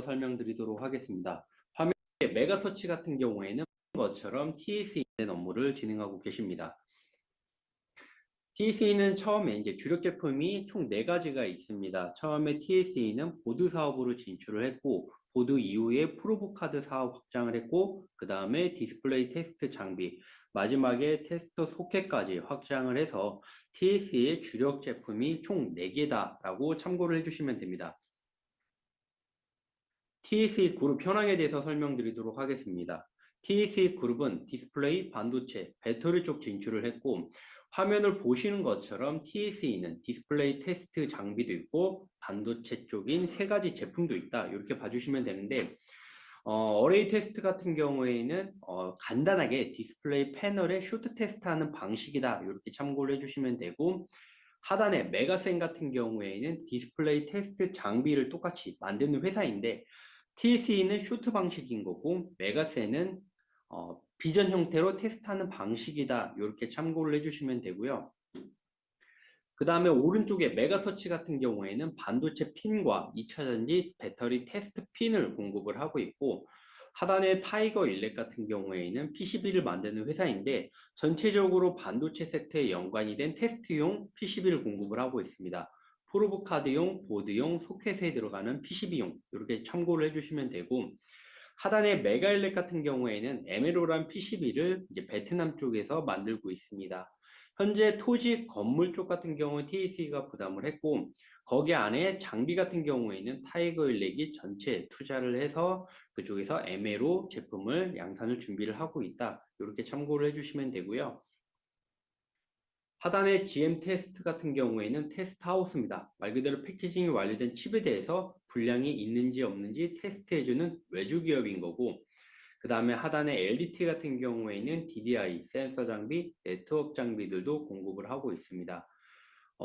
설명드리도록 하겠습니다. 화면에 메가터치 같은 경우에는 것처럼 TS에 있는 업무를 진행하고 계십니다. TSE는 처음에 이제 주력 제품이 총 4가지가 있습니다. 처음에 TSE는 보드 사업으로 진출을 했고, 보드 이후에 프로브 카드 사업 확장을 했고, 그 다음에 디스플레이 테스트 장비, 마지막에 테스터 소켓까지 확장을 해서 TSE의 주력 제품이 총 4개다라고 참고를 해주시면 됩니다. TSE 그룹 현황에 대해서 설명드리도록 하겠습니다. TSE 그룹은 디스플레이, 반도체, 배터리 쪽 진출을 했고, 화면을 보시는 것처럼 TSE는 디스플레이 테스트 장비도 있고 반도체 쪽인 3가지 제품도 있다. 이렇게 봐주시면 되는데, 어레이 테스트 같은 경우에는 간단하게 디스플레이 패널에 쇼트 테스트하는 방식이다. 이렇게 참고를 해주시면 되고, 하단에 메가센 같은 경우에는 디스플레이 테스트 장비를 똑같이 만드는 회사인데, TSE는 쇼트 방식인 거고, 메가센은 비전 형태로 테스트하는 방식이다. 이렇게 참고를 해주시면 되고요. 그 다음에 오른쪽에 메가터치 같은 경우에는 반도체 핀과 2차전지 배터리 테스트 핀을 공급을 하고 있고, 하단에 타이거 일렉 같은 경우에는 PCB를 만드는 회사인데, 전체적으로 반도체 세트에 연관이 된 테스트용 PCB를 공급을 하고 있습니다. 프로브 카드용, 보드용, 소켓에 들어가는 PCB용 이렇게 참고를 해주시면 되고, 하단에 메가일렉 같은 경우에는 에메로란 PCB를 이제 베트남 쪽에서 만들고 있습니다. 현재 토지 건물 쪽 같은 경우는 TEC가 부담을 했고, 거기 안에 장비 같은 경우에는 타이거 일렉이 전체 투자를 해서 그쪽에서 에메로 제품을 양산을 준비를 하고 있다. 이렇게 참고를 해주시면 되고요. 하단의 GM 테스트 같은 경우에는 테스트 하우스입니다. 말 그대로 패키징이 완료된 칩에 대해서 불량이 있는지 없는지 테스트해주는 외주 기업인 거고, 그 다음에 하단의 LDT 같은 경우에는 DDI, 센서 장비, 네트워크 장비들도 공급을 하고 있습니다.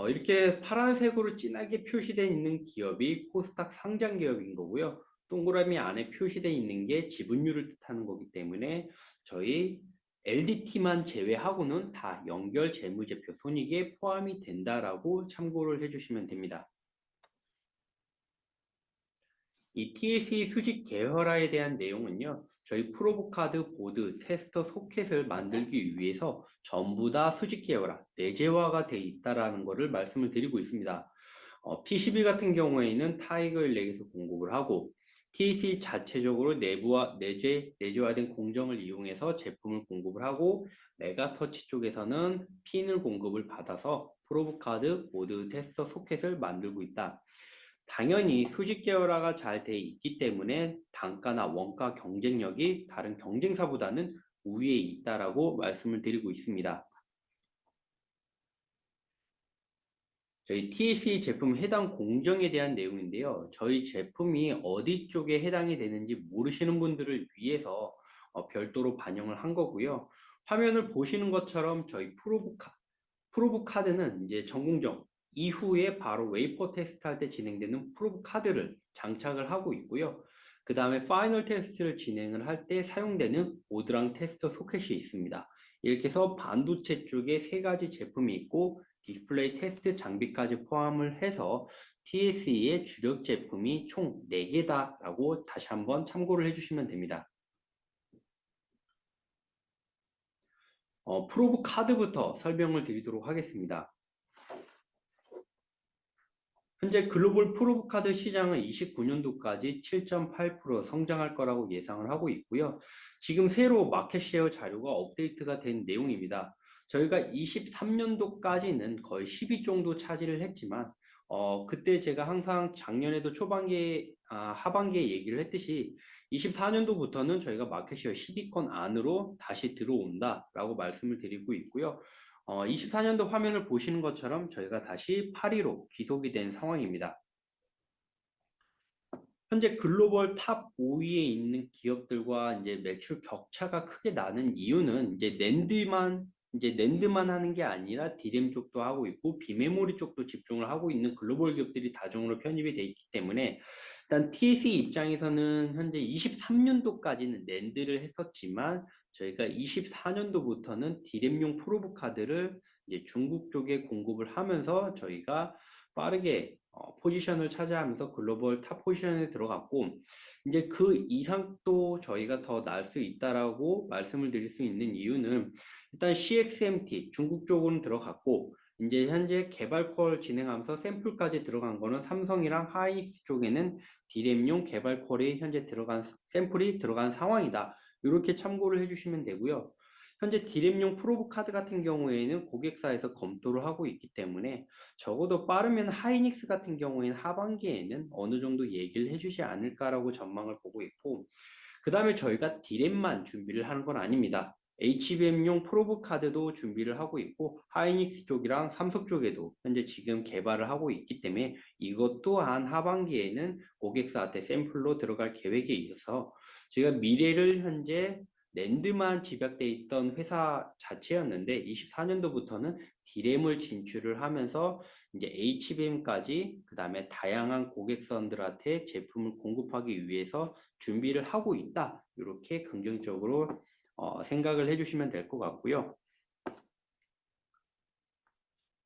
이렇게 파란색으로 진하게 표시되어 있는 기업이 코스닥 상장 기업인 거고요. 동그라미 안에 표시되어 있는 게 지분율을 뜻하는 거기 때문에 저희 LDT만 제외하고는 다 연결 재무제표 손익에 포함이 된다라고 참고를 해주시면 됩니다. 이 TSE 수직 계열화에 대한 내용은요, 저희 프로브카드 보드 테스터 소켓을 만들기 위해서 전부 다 수직 계열화, 내재화가 돼 있다라는 것을 말씀을 드리고 있습니다. PCB 같은 경우에는 타이거 일렉에서 공급을 하고, TSE 자체적으로 내재화된 공정을 이용해서 제품을 공급을 하고, 메가터치 쪽에서는 핀을 공급을 받아서 프로브카드 보드 테스터 소켓을 만들고 있다. 당연히 수직 계열화가 잘 돼 있기 때문에 단가나 원가 경쟁력이 다른 경쟁사보다는 우위에 있다라고 말씀을 드리고 있습니다. 저희 TSE 제품 해당 공정에 대한 내용인데요. 저희 제품이 어디 쪽에 해당이 되는지 모르시는 분들을 위해서 별도로 반영을 한 거고요. 화면을 보시는 것처럼 저희 프로브 카드는 이제 전공정 이후에 바로 웨이퍼 테스트 할 때 진행되는 프로브 카드를 장착을 하고 있고요. 그 다음에 파이널 테스트를 진행을 할 때 사용되는 보드랑 테스터 소켓이 있습니다. 이렇게 해서 반도체 쪽에 3가지 제품이 있고 디스플레이 테스트 장비까지 포함을 해서 TSE의 주력 제품이 총 4개다라고 다시 한번 참고를 해주시면 됩니다. 프로브 카드부터 설명을 드리도록 하겠습니다. 현재 글로벌 프로브 카드 시장은 29년도까지 7.8% 성장할 거라고 예상을 하고 있고요. 지금 새로 마켓쉐어 자료가 업데이트가 된 내용입니다. 저희가 23년도까지는 거의 10위 정도 차지를 했지만, 그때 제가 항상 작년에도 하반기에 얘기를 했듯이 24년도부터는 저희가 마켓쉐어 10위권 안으로 다시 들어온다라고 말씀을 드리고 있고요. 24년도 화면을 보시는 것처럼 저희가 다시 8위로 귀속이 된 상황입니다. 현재 글로벌 탑 5위에 있는 기업들과 이제 매출 격차가 크게 나는 이유는 이제 낸드만 하는 게 아니라 디램 쪽도 하고 있고 비메모리 쪽도 집중을 하고 있는 글로벌 기업들이 다중으로 편입이 돼 있기 때문에 일단 TSE 입장에서는 현재 23년도까지는 낸드를 했었지만 저희가 24년도부터는 디램용 프로브 카드를 이제 중국 쪽에 공급을 하면서 저희가 빠르게 포지션을 차지하면서 글로벌 탑 포지션에 들어갔고 이제 그 이상도 저희가 더 날 수 있다라고 말씀을 드릴 수 있는 이유는 일단 CXMT 중국 쪽으로는 들어갔고 이제 현재 개발 콜 진행하면서 샘플까지 들어간 거는 삼성이랑 하이닉스 쪽에는 D램용 개발 콜이 현재 들어간 샘플이 들어간 상황이다. 이렇게 참고를 해주시면 되고요. 현재 D램용 프로브 카드 같은 경우에는 고객사에서 검토를 하고 있기 때문에 적어도 빠르면 하이닉스 같은 경우에는 하반기에는 어느 정도 얘기를 해주지 않을까라고 전망을 보고 있고, 그 다음에 저희가 D램만 준비를 하는 건 아닙니다. HBM용 프로브 카드도 준비를 하고 있고 하이닉스 쪽이랑 삼성 쪽에도 현재 지금 개발을 하고 있기 때문에 이것 또한 하반기에는 고객사한테 샘플로 들어갈 계획에 있어서 제가 미래를 현재 낸드만 집약돼 있던 회사 자체였는데 24년도부터는 D램을 진출을 하면서 이제 HBM까지 그 다음에 다양한 고객선들한테 제품을 공급하기 위해서 준비를 하고 있다. 이렇게 긍정적으로 생각을 해주시면 될 것 같고요.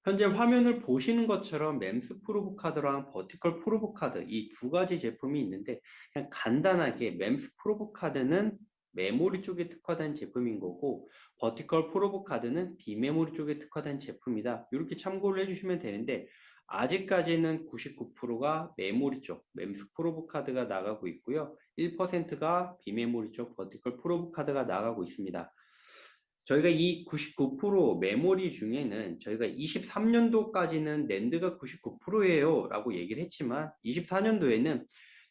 현재 화면을 보시는 것처럼 멤스 프로브 카드랑 버티컬 프로브 카드 이 두 가지 제품이 있는데 그냥 간단하게 멤스 프로브 카드는 메모리 쪽에 특화된 제품인 거고 버티컬 프로브 카드는 비메모리 쪽에 특화된 제품이다. 이렇게 참고를 해주시면 되는데 아직까지는 99%가 메모리 쪽 멤스 프로브 카드가 나가고 있고요. 1%가 비메모리 쪽 버티컬 프로브 카드가 나가고 있습니다. 저희가 이 99% 메모리 중에는 저희가 23년도까지는 낸드가 99%예요 라고 얘기를 했지만 24년도에는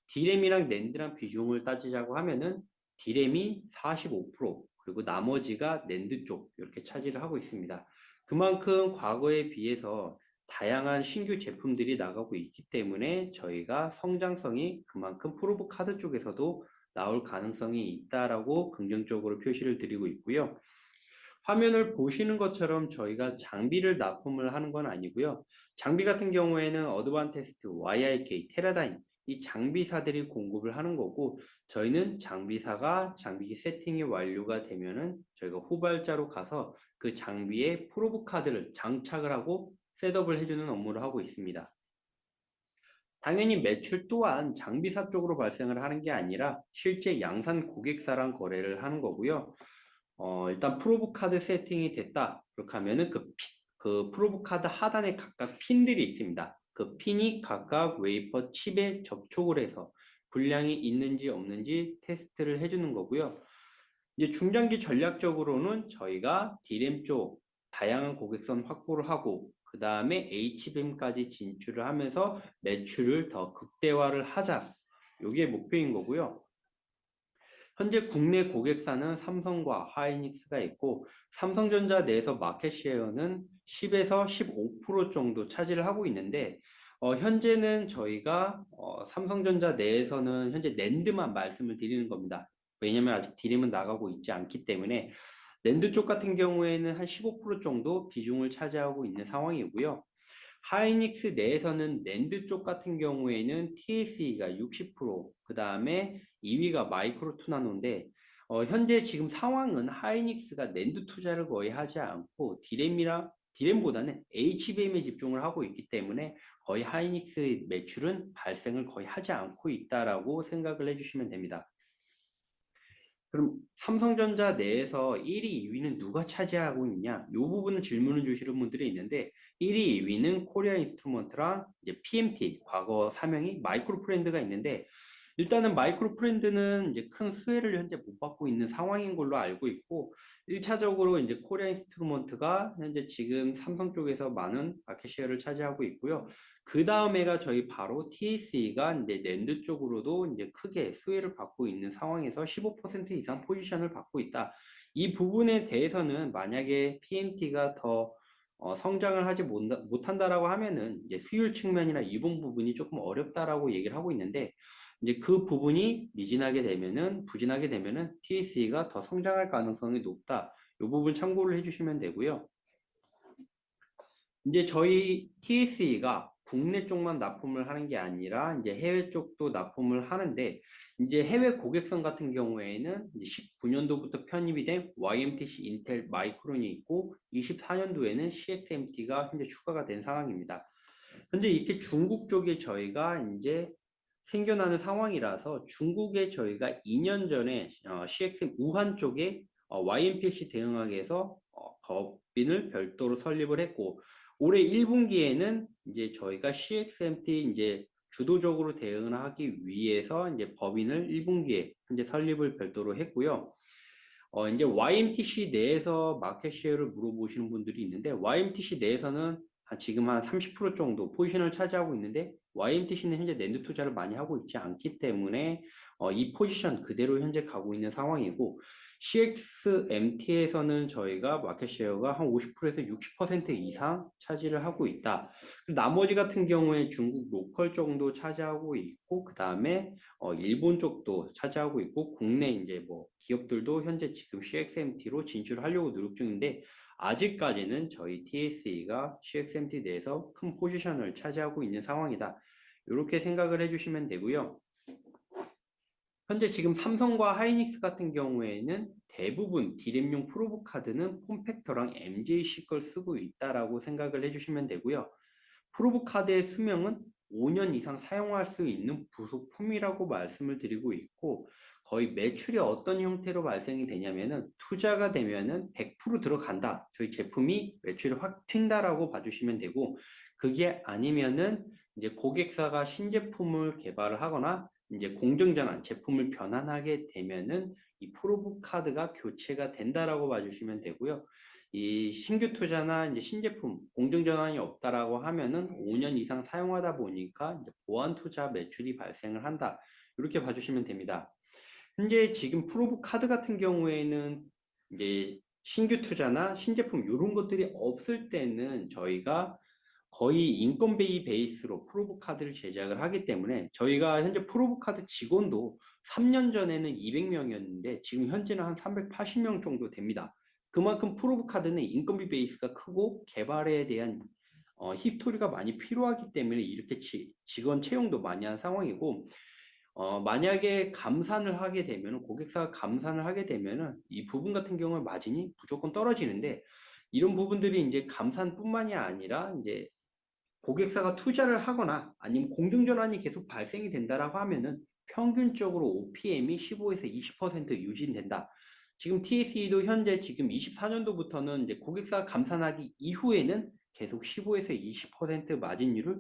D램이랑 낸드랑 비중을 따지자고 하면은 D램이 45% 그리고 나머지가 낸드 쪽 이렇게 차지를 하고 있습니다. 그만큼 과거에 비해서 다양한 신규 제품들이 나가고 있기 때문에 저희가 성장성이 그만큼 프로브 카드 쪽에서도 나올 가능성이 있다라고 긍정적으로 표시를 드리고 있고요. 화면을 보시는 것처럼 저희가 장비를 납품을 하는 건 아니고요. 장비 같은 경우에는 어드반테스트, YIK, 테라다임 이 장비사들이 공급을 하는 거고 저희는 장비사가 장비기 세팅이 완료가 되면은 저희가 후발자로 가서 그 장비에 프로브 카드를 장착을 하고 셋업을 해주는 업무를 하고 있습니다. 당연히 매출 또한 장비사 쪽으로 발생을 하는 게 아니라 실제 양산 고객사랑 거래를 하는 거고요. 일단 프로브 카드 세팅이 됐다. 그렇게 하면은 그 프로브 카드 하단에 각각 핀들이 있습니다. 그 핀이 각각 웨이퍼 칩에 접촉을 해서 불량이 있는지 없는지 테스트를 해주는 거고요. 이제 중장기 전략적으로는 저희가 D램 쪽 다양한 고객선 확보를 하고 그 다음에 HBM까지 진출을 하면서 매출을 더 극대화를 하자. 이게 목표인 거고요. 현재 국내 고객사는 삼성과 하이닉스가 있고 삼성전자 내에서 마켓 쉐어는 10에서 15% 정도 차지를 하고 있는데 현재는 저희가 삼성전자 내에서는 현재 낸드만 말씀을 드리는 겁니다. 왜냐하면 아직 D램은 나가고 있지 않기 때문에 낸드 쪽 같은 경우에는 한 15% 정도 비중을 차지하고 있는 상황이고요. 하이닉스 내에서는 낸드 쪽 같은 경우에는 TSE가 60%, 그 다음에 2위가 마이크로 투나노인데, 현재 지금 상황은 하이닉스가 낸드 투자를 거의 하지 않고 디램보다는 HBM에 집중을 하고 있기 때문에 거의 하이닉스 매출은 발생을 거의 하지 않고 있다라고 생각을 해주시면 됩니다. 그럼 삼성전자 내에서 1위, 2위는 누가 차지하고 있냐? 이 부분을 질문을 주시는 분들이 있는데 1위, 2위는 코리아 인스트루먼트랑 이제 PMT, 과거 사명이 마이크로 프렌드가 있는데 일단은 마이크로 프렌드는 이제 큰 수혜를 현재 못 받고 있는 상황인 걸로 알고 있고 1차적으로 이제 코리아 인스트루먼트가 현재 지금 삼성 쪽에서 많은 마켓시어를 차지하고 있고요. 그 다음에가 저희 바로 TSE가 이제 낸드 쪽으로도 이제 크게 수혜를 받고 있는 상황에서 15% 이상 포지션을 받고 있다. 이 부분에 대해서는 만약에 PMT가 더 성장을 하지 못한다라고 하면은 이제 수율 측면이나 이동 부분이 조금 어렵다라고 얘기를 하고 있는데 이제 그 부분이 미진하게 되면은 부진하게 되면은 TSE가 더 성장할 가능성이 높다. 이 부분 참고를 해주시면 되고요. 이제 저희 TSE가 국내 쪽만 납품을 하는 게 아니라 이제 해외 쪽도 납품을 하는데 이제 해외 고객선 같은 경우에는 이제 19년도부터 편입이 된 YMTC 인텔 마이크론이 있고 24년도에는 CXMT가 현재 추가가 된 상황입니다. 현재 이렇게 중국 쪽에 저희가 이제 생겨나는 상황이라서 중국에 저희가 2년 전에 CXM 우한 쪽에 YMPC 대응하기 위해서 법인을 별도로 설립을 했고, 올해 1분기에는 이제 저희가 CXMT 이제 주도적으로 대응을 하기 위해서 이제 법인을 1분기에 현재 설립을 별도로 했고요. 이제 YMTC 내에서 마켓 쉐어를 물어보시는 분들이 있는데, YMTC 내에서는 지금 한 30% 정도 포지션을 차지하고 있는데, YMTC는 현재 낸드 투자를 많이 하고 있지 않기 때문에 이 포지션 그대로 현재 가고 있는 상황이고, CXMT에서는 저희가 마켓 쉐어가 한 50%에서 60% 이상 차지를 하고 있다. 나머지 같은 경우에 중국 로컬 정도 차지하고 있고, 그 다음에 일본 쪽도 차지하고 있고, 국내 이제 뭐 기업들도 현재 지금 CXMT로 진출하려고 노력 중인데, 아직까지는 저희 TSE가 CXMT 내에서 큰 포지션을 차지하고 있는 상황이다. 이렇게 생각을 해주시면 되고요. 현재 지금 삼성과 하이닉스 같은 경우에는 대부분 D램용 프로브 카드는 폼팩터랑 MJC 걸 쓰고 있다라고 생각을 해주시면 되고요. 프로브 카드의 수명은 5년 이상 사용할 수 있는 부속품이라고 말씀을 드리고 있고, 거의 매출이 어떤 형태로 발생이 되냐면은 투자가 되면은 100% 들어간다. 저희 제품이 매출이 확 튄다라고 봐주시면 되고, 그게 아니면은 이제 고객사가 신제품을 개발을 하거나 이제 공정전환 제품을 변환하게 되면은 이 프로브 카드가 교체가 된다라고 봐주시면 되고요. 이 신규 투자나 이제 신제품 공정 전환이 없다라고 하면은 5년 이상 사용하다 보니까 이제 보완 투자 매출이 발생을 한다. 이렇게 봐주시면 됩니다. 현재 지금 프로브 카드 같은 경우에는 이제 신규 투자나 신제품 이런 것들이 없을 때는 저희가 거의 인건비 베이스로 프로브 카드를 제작을 하기 때문에 저희가 현재 프로브 카드 직원도 3년 전에는 200명이었는데 지금 현재는 한 380명 정도 됩니다. 그만큼 프로브 카드는 인건비 베이스가 크고 개발에 대한 히스토리가 많이 필요하기 때문에 이렇게 직원 채용도 많이 한 상황이고, 만약에 감산을 하게 되면, 고객사가 감산을 하게 되면은 이 부분 같은 경우는 마진이 무조건 떨어지는데, 이런 부분들이 이제 감산뿐만이 아니라 이제 고객사가 투자를 하거나 아니면 공정전환이 계속 발생이 된다라고 하면은 평균적으로 OPM이 15에서 20% 유지된다. 지금 TSE도 현재 지금 24년도부터는 이제 고객사 감산하기 이후에는 계속 15에서 20% 마진율을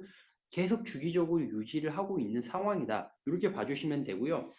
계속 주기적으로 유지를 하고 있는 상황이다. 이렇게 봐주시면 되고요.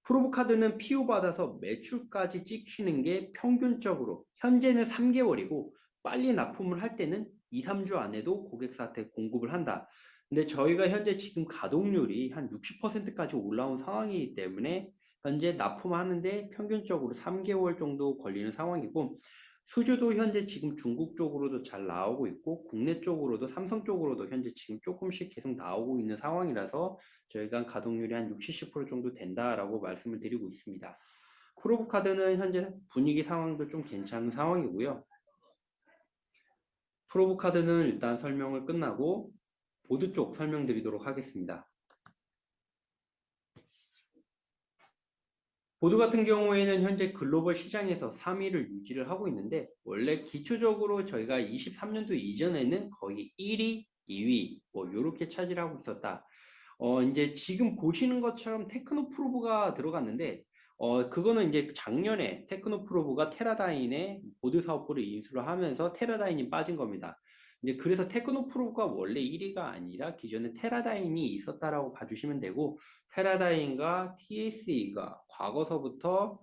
프로브 카드는 PO 받아서 매출까지 찍히는 게 평균적으로 현재는 3개월이고 빨리 납품을 할 때는 2, 3주 안에도 고객사한테 공급을 한다. 근데 저희가 현재 지금 가동률이 한 60%까지 올라온 상황이기 때문에 현재 납품하는데 평균적으로 3개월 정도 걸리는 상황이고, 수주도 현재 지금 중국 쪽으로도 잘 나오고 있고 국내 쪽으로도 삼성 쪽으로도 현재 지금 조금씩 계속 나오고 있는 상황이라서 저희가 가동률이 한 60, 70% 정도 된다라고 말씀을 드리고 있습니다. 프로브 카드는 현재 분위기 상황도 좀 괜찮은 상황이고요. 프로브 카드는 일단 설명을 끝나고 보드 쪽 설명드리도록 하겠습니다. 보드 같은 경우에는 현재 글로벌 시장에서 3위를 유지를 하고 있는데, 원래 기초적으로 저희가 23년도 이전에는 거의 1위, 2위 뭐 이렇게 차지를 하고 있었다. 이제 지금 보시는 것처럼 테크노 프로브가 들어갔는데, 그거는 이제 작년에 테크노 프로브가 테라다인의 보드 사업부를 인수를 하면서 테라다인이 빠진 겁니다. 이제 그래서 테크노 프로브가 원래 1위가 아니라 기존에 테라다인이 있었다라고 봐주시면 되고, 테라다인과 TSE가 과거서부터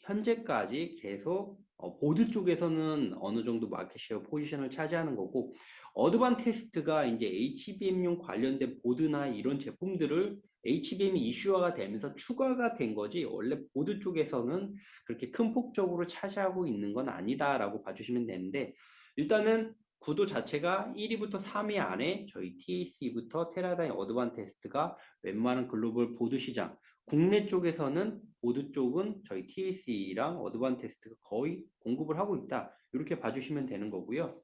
현재까지 계속 보드 쪽에서는 어느 정도 마켓쉐어 포지션을 차지하는 거고, 어드반테스트가 이제 HBM용 관련된 보드나 이런 제품들을 HBM이 이슈화가 되면서 추가가 된 거지, 원래 보드 쪽에서는 그렇게 큰 폭적으로 차지하고 있는 건 아니다라고 봐주시면 되는데, 일단은 구도 자체가 1위부터 3위 안에 저희 TAC부터 테라다인 어드반테스트가 웬만한 글로벌 보드 시장, 국내 쪽에서는 보드 쪽은 저희 TAC랑 어드반테스트가 거의 공급을 하고 있다. 이렇게 봐주시면 되는 거고요.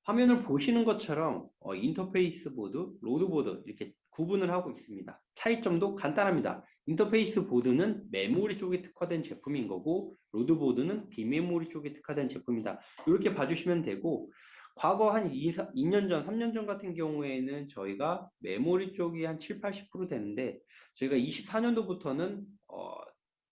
화면을 보시는 것처럼 인터페이스 보드, 로드 보드 이렇게 구분을 하고 있습니다. 차이점도 간단합니다. 인터페이스 보드는 메모리 쪽에 특화된 제품인 거고, 로드 보드는 비메모리 쪽에 특화된 제품이다. 이렇게 봐주시면 되고, 과거 한 2년 전, 3년 전 같은 경우에는 저희가 메모리 쪽이 한 7, 80% 되는데 저희가 24년도부터는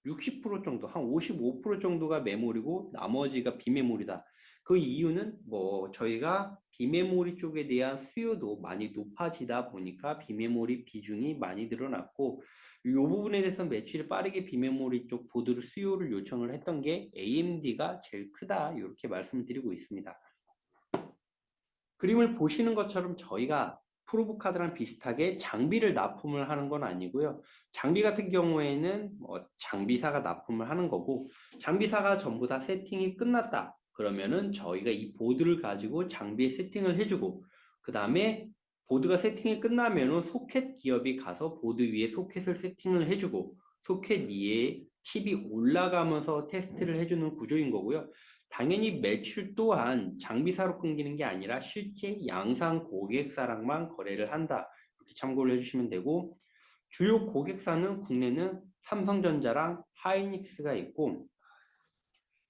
60% 정도, 한 55% 정도가 메모리고 나머지가 비메모리다. 그 이유는 뭐 저희가 비메모리 쪽에 대한 수요도 많이 높아지다 보니까 비메모리 비중이 많이 늘어났고 이 부분에 대해서 매출이 빠르게 비메모리 쪽 보드를 수요를 요청을 했던 게 AMD가 제일 크다 이렇게 말씀을 드리고 있습니다. 그림을 보시는 것처럼 저희가 프로브카드랑 비슷하게 장비를 납품을 하는 건 아니고요. 장비 같은 경우에는 장비사가 납품을 하는 거고 장비사가 전부 다 세팅이 끝났다. 그러면은 저희가 이 보드를 가지고 장비에 세팅을 해주고 그 다음에 보드가 세팅이 끝나면은 소켓 기업이 가서 보드 위에 소켓을 세팅을 해주고 소켓 위에 칩이 올라가면서 테스트를 해주는 구조인 거고요. 당연히 매출 또한 장비사로 끊기는 게 아니라 실제 양산 고객사랑만 거래를 한다. 이렇게 참고를 해주시면 되고 주요 고객사는 국내는 삼성전자랑 하이닉스가 있고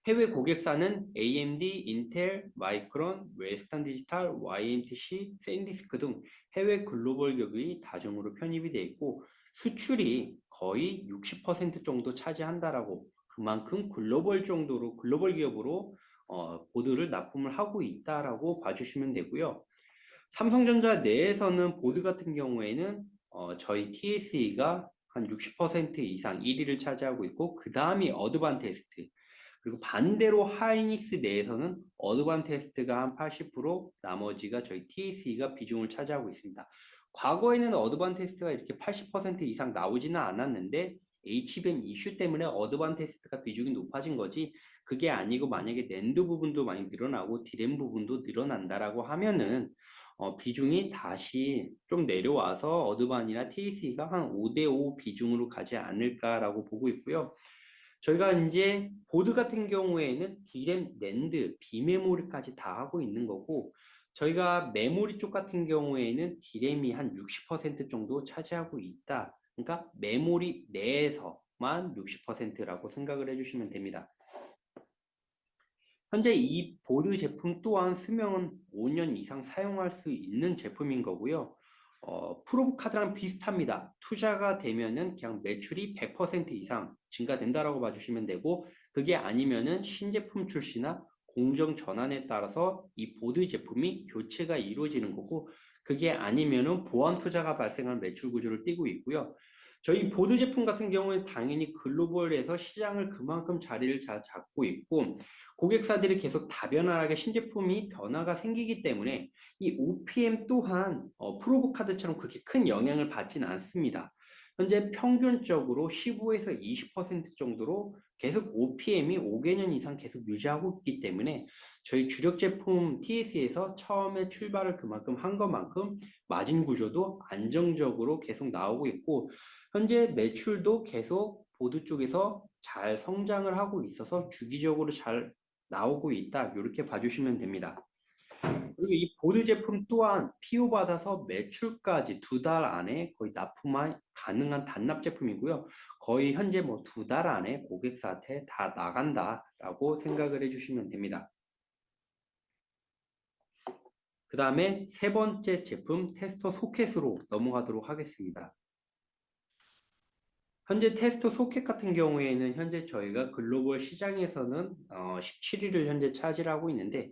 해외 고객사는 AMD, 인텔, 마이크론, 웨스턴 디지털, YMTC, 샌디스크 등 해외 글로벌 기업이 다중으로 편입이 되어 있고 수출이 거의 60% 정도 차지한다라고 그만큼 글로벌 정도로 글로벌 기업으로 보드를 납품을 하고 있다라고 봐주시면 되고요. 삼성전자 내에서는 보드 같은 경우에는 저희 TSE가 한 60% 이상 1위를 차지하고 있고 그 다음이 어드반테스트 그리고 반대로 하이닉스 내에서는 어드반테스트가 한 80%, 나머지가 저희 TSE가 비중을 차지하고 있습니다. 과거에는 어드반테스트가 이렇게 80% 이상 나오지는 않았는데 HBM 이슈 때문에 어드반테스트가 비중이 높아진 거지 그게 아니고 만약에 낸드 부분도 많이 늘어나고 디램 부분도 늘어난다라고 하면은 비중이 다시 좀 내려와서 어드반이나 TSE가 한 5대5 비중으로 가지 않을까라고 보고 있고요. 저희가 이제 보드 같은 경우에는 디램, 낸드, 비메모리까지 다 하고 있는 거고 저희가 메모리 쪽 같은 경우에는 디램이 한 60% 정도 차지하고 있다. 그러니까 메모리 내에서만 60%라고 생각을 해주시면 됩니다. 현재 이 보드 제품 또한 수명은 5년 이상 사용할 수 있는 제품인 거고요. 프로브 카드랑 비슷합니다. 투자가 되면은 그냥 매출이 100% 이상 증가된다라고 봐주시면 되고, 그게 아니면은 신제품 출시나 공정 전환에 따라서 이 보드 제품이 교체가 이루어지는 거고, 그게 아니면은 보완 투자가 발생한 매출 구조를 띠고 있고요. 저희 보드 제품 같은 경우는 당연히 글로벌에서 시장을 그만큼 자리를 잘 잡고 있고, 고객사들이 계속 다변화하게 신제품이 변화가 생기기 때문에 이 OPM 또한 프로브 카드처럼 그렇게 큰 영향을 받지는 않습니다. 현재 평균적으로 15에서 20% 정도로 계속 OPM이 5개년 이상 계속 유지하고 있기 때문에 저희 주력 제품 TS에서 처음에 출발을 그만큼 한 것만큼 마진 구조도 안정적으로 계속 나오고 있고 현재 매출도 계속 보드 쪽에서 잘 성장을 하고 있어서 주기적으로 잘 나오고 있다. 이렇게 봐주시면 됩니다. 그리고 이 보드 제품 또한 PO 받아서 매출까지 2달 안에 거의 납품이 가능한 단납 제품이고요. 거의 현재 뭐 2달 안에 고객사한테 다 나간다라고 생각을 해주시면 됩니다. 그 다음에 세 번째 제품 테스터 소켓으로 넘어가도록 하겠습니다. 현재 테스터 소켓 같은 경우에는 현재 저희가 글로벌 시장에서는 17위를 현재 차지하고 있는데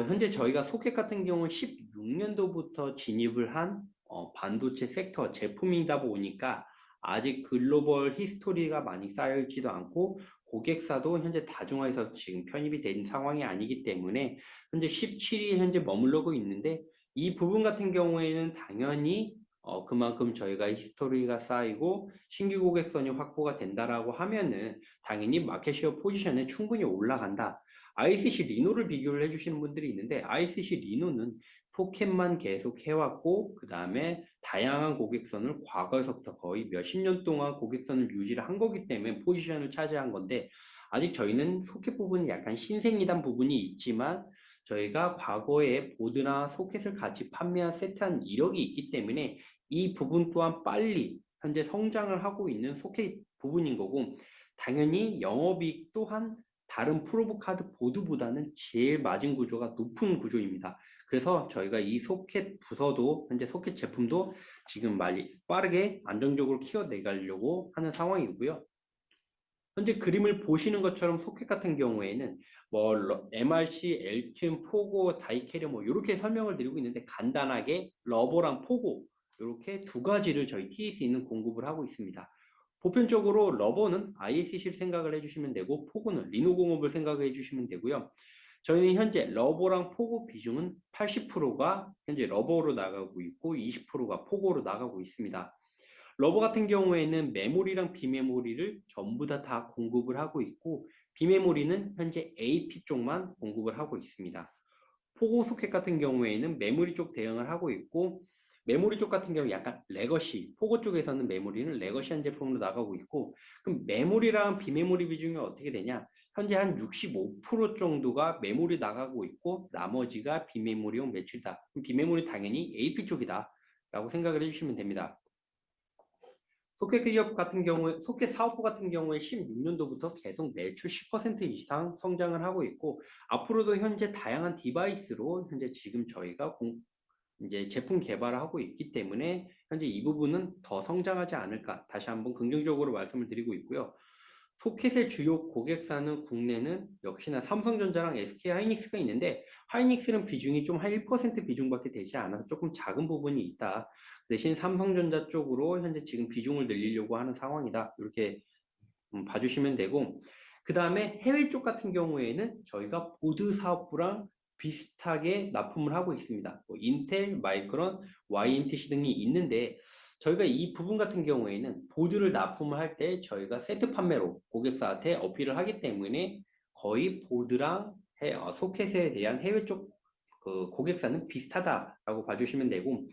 현재 저희가 소켓 같은 경우는 16년도부터 진입을 한 반도체 섹터 제품이다 보니까 아직 글로벌 히스토리가 많이 쌓여 있지도 않고 고객사도 현재 다중화해서 지금 편입이 된 상황이 아니기 때문에 현재 17위 현재 머무르고 있는데 이 부분 같은 경우에는 당연히 그만큼 저희가 히스토리가 쌓이고 신규 고객선이 확보가 된다라고 하면은 당연히 마켓시어 포지션에 충분히 올라간다. ICC 리노를 비교를 해주시는 분들이 있는데 ICC 리노는 포켓만 계속 해왔고 그 다음에 다양한 고객선을 과거에서부터 거의 몇십 년 동안 고객선을 유지를 한 거기 때문에 포지션을 차지한 건데 아직 저희는 소켓 부분이 약간 신생이단 부분이 있지만 저희가 과거에 보드나 소켓을 같이 판매한 세트한 이력이 있기 때문에 이 부분 또한 빨리 현재 성장을 하고 있는 소켓 부분인 거고 당연히 영업이익 또한 다른 프로브 카드 보드보다는 제일 마진 구조가 높은 구조입니다. 그래서 저희가 이 소켓 부서도 현재 소켓 제품도 지금 빠르게 안정적으로 키워내가려고 하는 상황이고요. 현재 그림을 보시는 것처럼 소켓 같은 경우에는 뭐 MRC, 엘튠, 포고, 다이캐리어 뭐 이렇게 설명을 드리고 있는데 간단하게 러버랑 포고 이렇게 두 가지를 저희 TSE는 공급을 하고 있습니다. 보편적으로 러버는 ISC를 생각을 해주시면 되고 포고는 리노 공업을 생각해 주시면 되고요. 저희는 현재 러버랑 포고 비중은 80%가 현재 러버로 나가고 있고 20%가 포고로 나가고 있습니다. 러버 같은 경우에는 메모리랑 비메모리를 전부 다 공급을 하고 있고 비메모리는 현재 AP 쪽만 공급을 하고 있습니다. 포고 소켓 같은 경우에는 메모리 쪽 대응을 하고 있고 메모리 쪽 같은 경우 약간 레거시, 포고 쪽에서는 메모리는 레거시한 제품으로 나가고 있고 그럼 메모리랑 비메모리 비중이 어떻게 되냐? 현재 한 65% 정도가 메모리 나가고 있고 나머지가 비메모리용 매출이다. 그럼 비메모리 당연히 AP 쪽이다. 라고 생각을 해주시면 됩니다. 소켓 기업 같은 경우에, 소켓 사업부 같은 경우에 16년도부터 계속 매출 10% 이상 성장을 하고 있고, 앞으로도 현재 다양한 디바이스로 현재 지금 저희가 이제 제품 개발을 하고 있기 때문에 현재 이 부분은 더 성장하지 않을까. 다시 한번 긍정적으로 말씀을 드리고 있고요. 소켓의 주요 고객사는 국내는 역시나 삼성전자랑 SK 하이닉스가 있는데 하이닉스는 비중이 좀 한 1% 비중밖에 되지 않아서 조금 작은 부분이 있다. 대신 삼성전자 쪽으로 현재 지금 비중을 늘리려고 하는 상황이다. 이렇게 봐주시면 되고 그 다음에 해외 쪽 같은 경우에는 저희가 보드 사업부랑 비슷하게 납품을 하고 있습니다. 뭐 인텔, 마이크론, YNTC 등이 있는데 저희가 이 부분 같은 경우에는 보드를 납품을 할 때 저희가 세트 판매로 고객사한테 어필을 하기 때문에 거의 보드랑 소켓에 대한 해외 쪽 그 고객사는 비슷하다라고 봐주시면 되고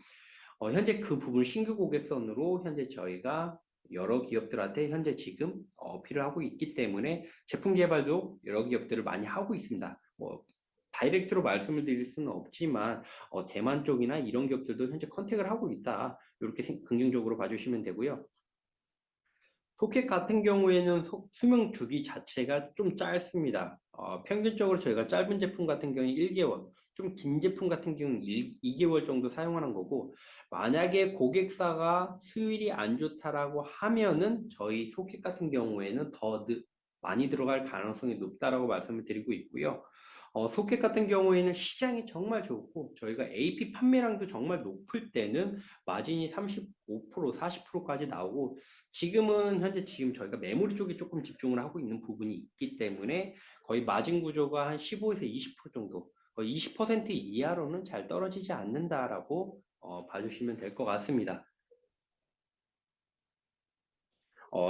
현재 그 부분 신규 고객선으로 현재 저희가 여러 기업들한테 현재 지금 어필을 하고 있기 때문에 제품 개발도 여러 기업들을 많이 하고 있습니다. 뭐 다이렉트로 말씀을 드릴 수는 없지만 대만 쪽이나 이런 기업들도 현재 컨택을 하고 있다. 이렇게 긍정적으로 봐주시면 되고요. 소켓 같은 경우에는 수명 주기 자체가 좀 짧습니다. 평균적으로 저희가 짧은 제품 같은 경우에 1개월, 좀 긴 제품 같은 경우는 2개월 정도 사용하는 거고, 만약에 고객사가 수율이 안 좋다라고 하면은 저희 소켓 같은 경우에는 많이 들어갈 가능성이 높다라고 말씀을 드리고 있고요. 소켓 같은 경우에는 시장이 정말 좋고, 저희가 AP 판매량도 정말 높을 때는 마진이 35%, 40%까지 나오고, 지금은 현재 지금 저희가 메모리 쪽에 조금 집중을 하고 있는 부분이 있기 때문에 거의 마진 구조가 한 15에서 20% 정도, 거의 20% 이하로는 잘 떨어지지 않는다라고 봐주시면 될 것 같습니다.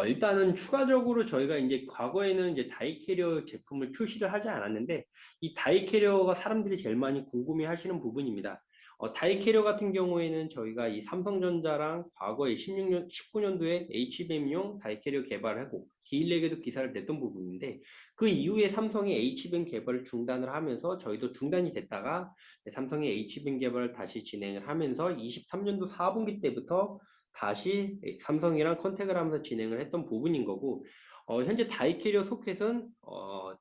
일단은 추가적으로 저희가 이제 과거에는 이제 다이캐리어 제품을 출시를 하지 않았는데, 이 다이캐리어가 사람들이 제일 많이 궁금해 하시는 부분입니다. 다이캐리어 같은 경우에는 저희가 이 삼성전자랑 과거에 16년, 19년도에 HBM용 다이캐리어 개발하고, 기일렉에도 기사를 냈던 부분인데, 그 이후에 삼성이 HBM 개발을 중단을 하면서 저희도 중단이 됐다가, 삼성이 HBM 개발을 다시 진행을 하면서 23년도 4분기 때부터 다시 삼성이랑 컨택을 하면서 진행을 했던 부분인 거고, 현재 다이캐리어 소켓은,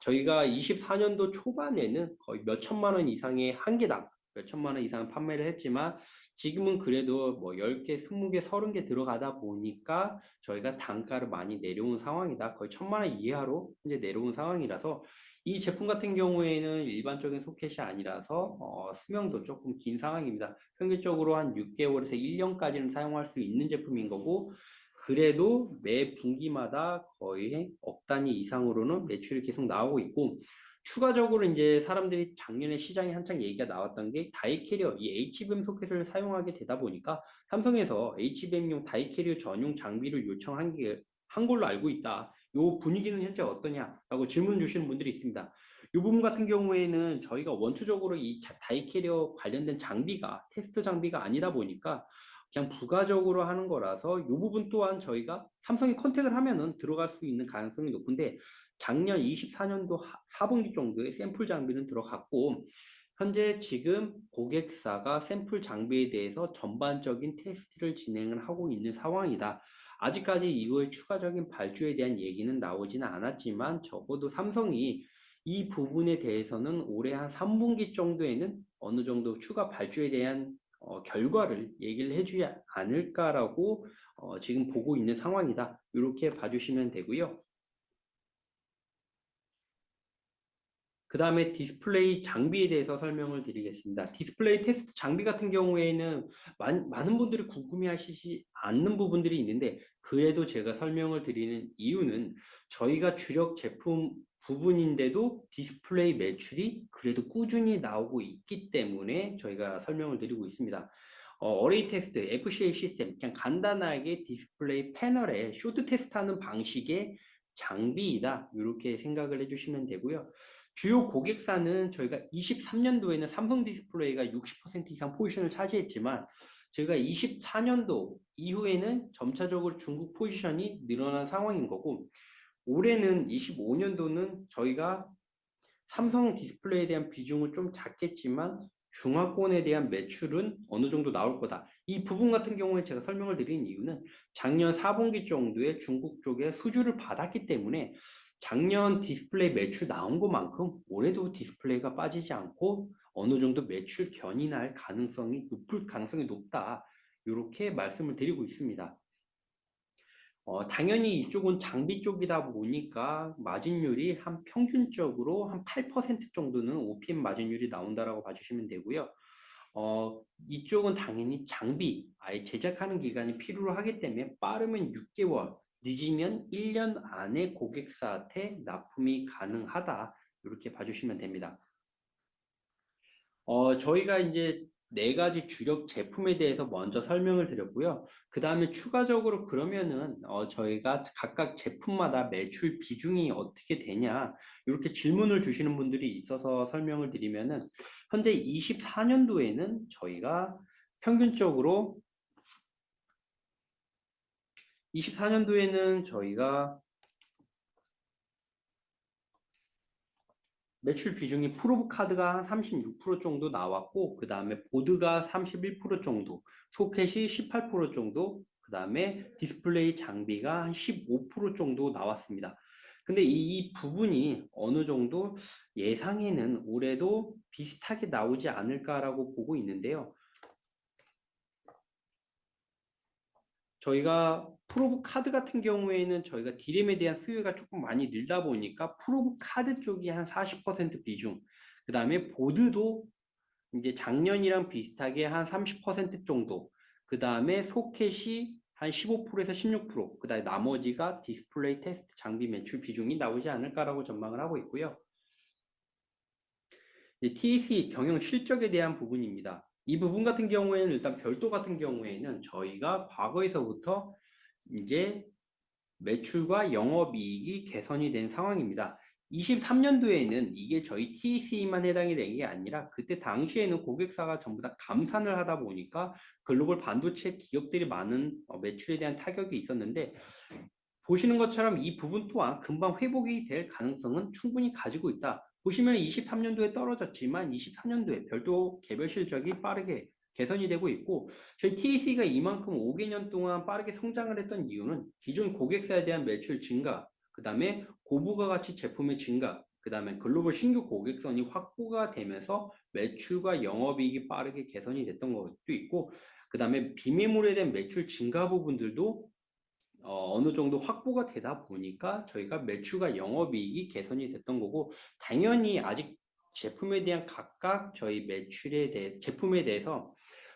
저희가 24년도 초반에는 거의 몇 천만 원 이상의 한 개당 몇 천만 원 이상 판매를 했지만, 지금은 그래도 뭐 10개, 20개, 30개 들어가다 보니까 저희가 단가를 많이 내려온 상황이다. 거의 천만 원 이하로 현재 내려온 상황이라서 이 제품 같은 경우에는 일반적인 소켓이 아니라서 수명도 조금 긴 상황입니다. 평균적으로 한 6개월에서 1년까지는 사용할 수 있는 제품인 거고, 그래도 매 분기마다 거의 억 단위 이상으로는 매출이 계속 나오고 있고, 추가적으로 이제 사람들이 작년에 시장에 한창 얘기가 나왔던 게 다이캐리어, 이 HBM 소켓을 사용하게 되다 보니까 삼성에서 HBM용 다이캐리어 전용 장비를 한 걸로 알고 있다. 요 분위기는 현재 어떠냐라고 질문 주시는 분들이 있습니다. 이 부분 같은 경우에는 저희가 원초적으로 이 다이캐리어 관련된 장비가 테스트 장비가 아니다 보니까 그냥 부가적으로 하는 거라서 이 부분 또한 저희가 삼성이 컨택을 하면은 들어갈 수 있는 가능성이 높은데 작년 24년도 4분기 정도에 샘플 장비는 들어갔고 현재 지금 고객사가 샘플 장비에 대해서 전반적인 테스트를 진행을 하고 있는 상황이다. 아직까지 이후에 추가적인 발주에 대한 얘기는 나오지는 않았지만 적어도 삼성이 이 부분에 대해서는 올해 한 3분기 정도에는 어느 정도 추가 발주에 대한 결과를 얘기를 해주지 않을까라고 지금 보고 있는 상황이다. 이렇게 봐주시면 되고요. 그 다음에 디스플레이 장비에 대해서 설명을 드리겠습니다. 디스플레이 테스트 장비 같은 경우에는 많은 분들이 궁금해하시지 않는 부분들이 있는데 그래도 제가 설명을 드리는 이유는 저희가 주력 제품 부분인데도 디스플레이 매출이 그래도 꾸준히 나오고 있기 때문에 저희가 설명을 드리고 있습니다. 어레이 테스트, FCA 시스템, 그냥 간단하게 디스플레이 패널에 쇼트 테스트하는 방식의 장비이다. 이렇게 생각을 해주시면 되고요. 주요 고객사는 저희가 23년도에는 삼성 디스플레이가 60% 이상 포지션을 차지했지만 저희가 24년도 이후에는 점차적으로 중국 포지션이 늘어난 상황인 거고 올해는 25년도는 저희가 삼성 디스플레이에 대한 비중은 좀 작겠지만 중화권에 대한 매출은 어느 정도 나올 거다. 이 부분 같은 경우에 제가 설명을 드린 이유는 작년 4분기 정도에 중국 쪽에 수주를 받았기 때문에 작년 디스플레이 매출 나온 것만큼 올해도 디스플레이가 빠지지 않고 어느 정도 매출 견인이 날 가능성이 높을 가능성이 높다. 이렇게 말씀을 드리고 있습니다. 당연히 이쪽은 장비 쪽이다 보니까 마진율이 한 평균적으로 한 8% 정도는 OPM 마진율이 나온다라고 봐주시면 되고요. 이쪽은 당연히 장비, 아예 제작하는 기간이 필요로 하기 때문에 빠르면 6개월, 늦으면 1년 안에 고객사한테 납품이 가능하다. 이렇게 봐주시면 됩니다. 저희가 이제 네 가지 주력 제품에 대해서 먼저 설명을 드렸고요. 그 다음에 추가적으로 그러면은 저희가 각각 제품마다 매출 비중이 어떻게 되냐 이렇게 질문을 주시는 분들이 있어서 설명을 드리면은 현재 24년도에는 저희가 평균적으로 24년도에는 저희가 매출 비중이 프로브 카드가 한 36% 정도 나왔고, 그 다음에 보드가 31% 정도, 소켓이 18% 정도, 그 다음에 디스플레이 장비가 한 15% 정도 나왔습니다. 근데 이 부분이 어느 정도 예상에는 올해도 비슷하게 나오지 않을까라고 보고 있는데요. 저희가 프로브 카드 같은 경우에는 저희가 디램에 대한 수요가 조금 많이 늘다 보니까 프로브 카드 쪽이 한 40% 비중, 그 다음에 보드도 이제 작년이랑 비슷하게 한 30% 정도, 그 다음에 소켓이 한 15%에서 16%, 그 다음에 나머지가 디스플레이 테스트 장비 매출 비중이 나오지 않을까라고 전망을 하고 있고요. TEC 경영 실적에 대한 부분입니다. 이 부분 같은 경우에는 일단 별도 같은 경우에는 저희가 과거에서부터 이제 매출과 영업이익이 개선이 된 상황입니다. 23년도에는 이게 저희 TEC만 해당이 된 게 아니라 그때 당시에는 고객사가 전부 다 감산을 하다 보니까 글로벌 반도체 기업들이 많은 매출에 대한 타격이 있었는데 보시는 것처럼 이 부분 또한 금방 회복이 될 가능성은 충분히 가지고 있다. 보시면 23년도에 떨어졌지만 24년도에 별도 개별 실적이 빠르게 개선이 되고 있고 저희 TAC가 이만큼 5개년 동안 빠르게 성장을 했던 이유는 기존 고객사에 대한 매출 증가, 그 다음에 고부가 가치 제품의 증가, 그 다음에 글로벌 신규 고객선이 확보가 되면서 매출과 영업이익이 빠르게 개선이 됐던 것도 있고 그 다음에 비매물에 대한 매출 증가 부분들도 어느 정도 확보가 되다 보니까 저희가 매출과 영업이익이 개선이 됐던 거고 당연히 아직 제품에 대한 각각 저희 매출에 대해 제품에 대해서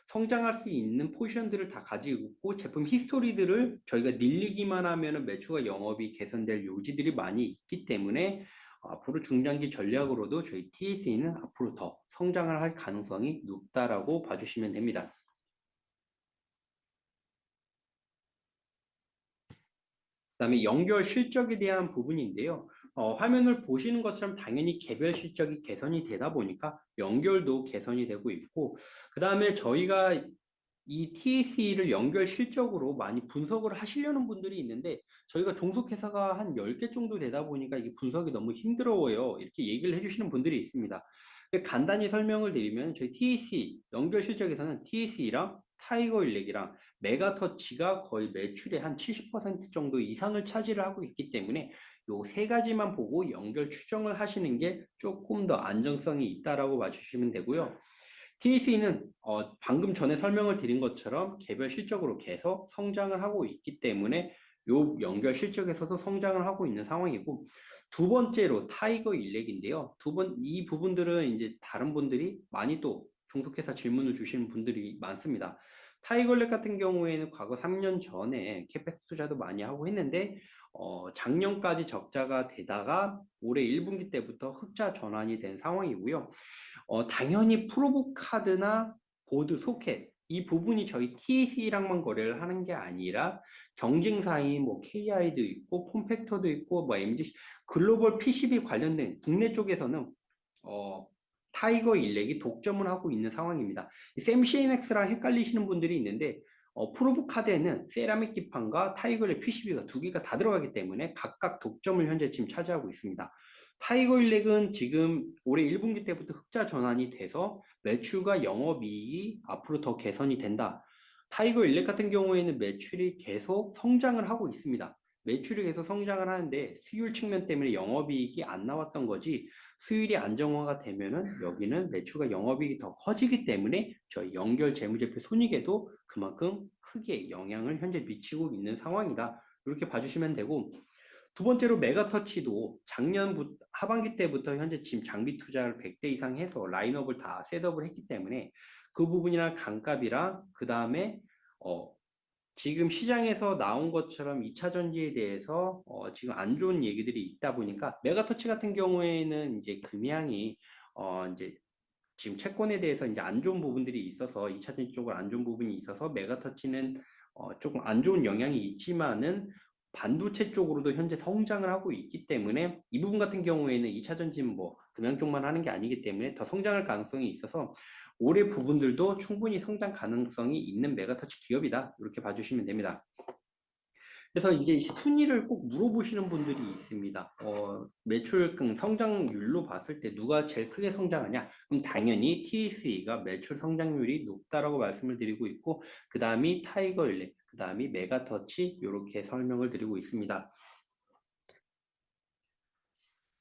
성장할 수 있는 포지션들을 다 가지고 있고 제품 히스토리들을 저희가 늘리기만 하면 매출과 영업이 개선될 요지들이 많이 있기 때문에 앞으로 중장기 전략으로도 저희 TSE는 앞으로 더 성장을 할 가능성이 높다라고 봐주시면 됩니다. 그다음에 연결 실적에 대한 부분인데요. 화면을 보시는 것처럼 당연히 개별 실적이 개선이 되다 보니까 연결도 개선이 되고 있고, 그다음에 저희가 이 TAC를 연결 실적으로 많이 분석을 하시려는 분들이 있는데 저희가 종속회사가 한 10개 정도 되다 보니까 이게 분석이 너무 힘들어요. 이렇게 얘기를 해주시는 분들이 있습니다. 간단히 설명을 드리면 저희 TAC 연결 실적에서는 TAC랑 타이거 일렉이랑 메가터치가 거의 매출의 한 70% 정도 이상을 차지를 하고 있기 때문에 요 세 가지만 보고 연결 추정을 하시는 게 조금 더 안정성이 있다라고 봐주시면 되고요. TAC는 방금 전에 설명을 드린 것처럼 개별 실적으로 계속 성장을 하고 있기 때문에 요 연결 실적에서도 성장을 하고 있는 상황이고, 두 번째로 타이거 일렉인데요. 이 부분들은 이제 다른 분들이 많이 또 종속회사 질문을 주시는 분들이 많습니다. 타이거 일렉 같은 경우에는 과거 3년 전에 캐pex 투자도 많이 하고 했는데, 작년까지 적자가 되다가 올해 1분기 때부터 흑자 전환이 된 상황이고요. 당연히 프로보 카드나 보드, 소켓 이 부분이 저희 TAC랑만 거래를 하는 게 아니라 경쟁사인 뭐 KI도 있고 폼팩터도 있고 뭐 MGC 글로벌 PCB 관련된 국내 쪽에서는 어, 타이거 일렉이 독점을 하고 있는 상황입니다. 샘 CMX랑 헷갈리시는 분들이 있는데 프로보 카드에는 세라믹 기판과 타이거 일렉 PCB가 두 개가 다 들어가기 때문에 각각 독점을 현재 지금 차지하고 있습니다. 타이거 일렉은 지금 올해 1분기 때부터 흑자 전환이 돼서 매출과 영업이익이 앞으로 더 개선이 된다. 타이거 일렉 같은 경우에는 매출이 계속 성장을 하고 있습니다. 매출이 계속 성장을 하는데 수율 측면 때문에 영업이익이 안 나왔던 거지, 수율이 안정화가 되면은 여기는 매출과 영업이익이 더 커지기 때문에 저희 연결 재무제표 손익에도 그만큼 크게 영향을 현재 미치고 있는 상황이다. 이렇게 봐주시면 되고, 두 번째로 메가터치도 작년 하반기 때부터 현재 지금 장비 투자를 100대 이상 해서 라인업을 다 셋업을 했기 때문에 그 부분이랑 감값이랑 그 다음에 지금 시장에서 나온 것처럼 2차 전지에 대해서 지금 안 좋은 얘기들이 있다 보니까 메가터치 같은 경우에는 이제 금양이 이제 지금 채권에 대해서 이제 안 좋은 부분들이 있어서 2차 전지 쪽으로 안 좋은 부분이 있어서 메가터치는 조금 안 좋은 영향이 있지만은 반도체 쪽으로도 현재 성장을 하고 있기 때문에 이 부분 같은 경우에는 2차 전지는 뭐 금양 쪽만 하는 게 아니기 때문에 더 성장할 가능성이 있어서 올해 부분들도 충분히 성장 가능성이 있는 메가터치 기업이다. 이렇게 봐주시면 됩니다. 그래서 이제 순위를 꼭 물어보시는 분들이 있습니다. 매출 성장률로 봤을 때 누가 제일 크게 성장하냐? 그럼 당연히 TAC가 매출 성장률이 높다라고 말씀을 드리고 있고, 그 다음이 타이거일렉, 그 다음이 메가터치 이렇게 설명을 드리고 있습니다.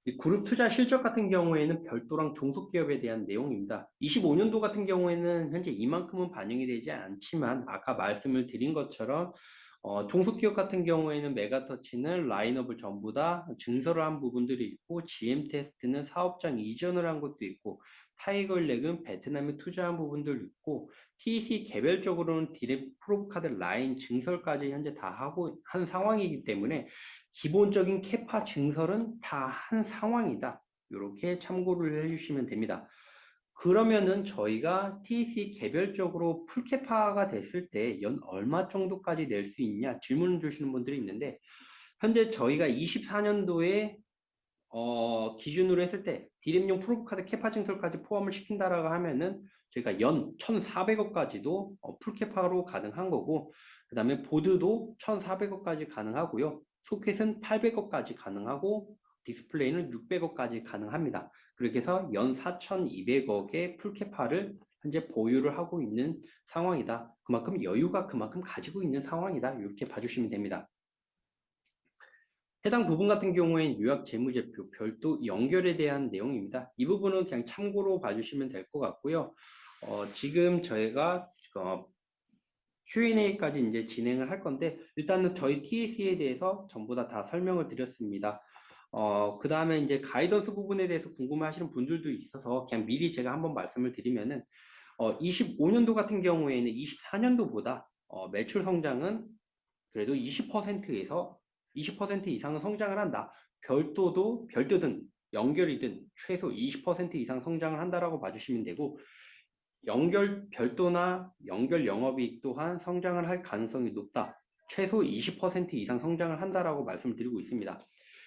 이 그룹 투자 실적 같은 경우에는 별도랑 종속기업에 대한 내용입니다. 25년도 같은 경우에는 현재 이만큼은 반영이 되지 않지만 아까 말씀을 드린 것처럼 종속기업 같은 경우에는 메가터치는 라인업을 전부 다 증설을 한 부분들이 있고, GM 테스트는 사업장 이전을 한 것도 있고, 타이거렉은 베트남에 투자한 부분들도 있고, TEC 개별적으로는 디랩 프로브카드 라인 증설까지 현재 다 하고 한 상황이기 때문에 기본적인 캐파 증설은 다 한 상황이다. 이렇게 참고를 해주시면 됩니다. 그러면은 저희가 TEC 개별적으로 풀캐파가 됐을 때 연 얼마 정도까지 낼 수 있냐 질문을 주시는 분들이 있는데, 현재 저희가 24년도에 기준으로 했을 때 디램용 프로브카드 캐파 증설까지 포함을 시킨다라고 하면은 저희가 연 1,400억까지도 풀캐파로 가능한 거고, 그 다음에 보드도 1,400억까지 가능하고요. 소켓은 800억까지 가능하고 디스플레이는 600억까지 가능합니다. 그렇게 해서 연 4,200억의 풀캐파를 현재 보유를 하고 있는 상황이다. 그만큼 여유가 그만큼 가지고 있는 상황이다. 이렇게 봐주시면 됩니다. 해당 부분 같은 경우엔 요약 재무제표 별도 연결에 대한 내용입니다. 이 부분은 그냥 참고로 봐주시면 될 것 같고요. 지금 저희가 Q&A까지 이제 진행을 할 건데, 일단은 저희 TAC에 대해서 전부 다 설명을 드렸습니다. 그 다음에 이제 가이던스 부분에 대해서 궁금해하시는 분들도 있어서 그냥 미리 제가 한번 말씀을 드리면은 25년도 같은 경우에는 24년도보다 매출 성장은 그래도 20%에서 20% 이상은 성장을 한다. 별도든 연결이든 최소 20% 이상 성장을 한다라고 봐주시면 되고, 별도나 연결 영업이익 또한 성장을 할 가능성이 높다. 최소 20% 이상 성장을 한다라고 말씀을 드리고 있습니다.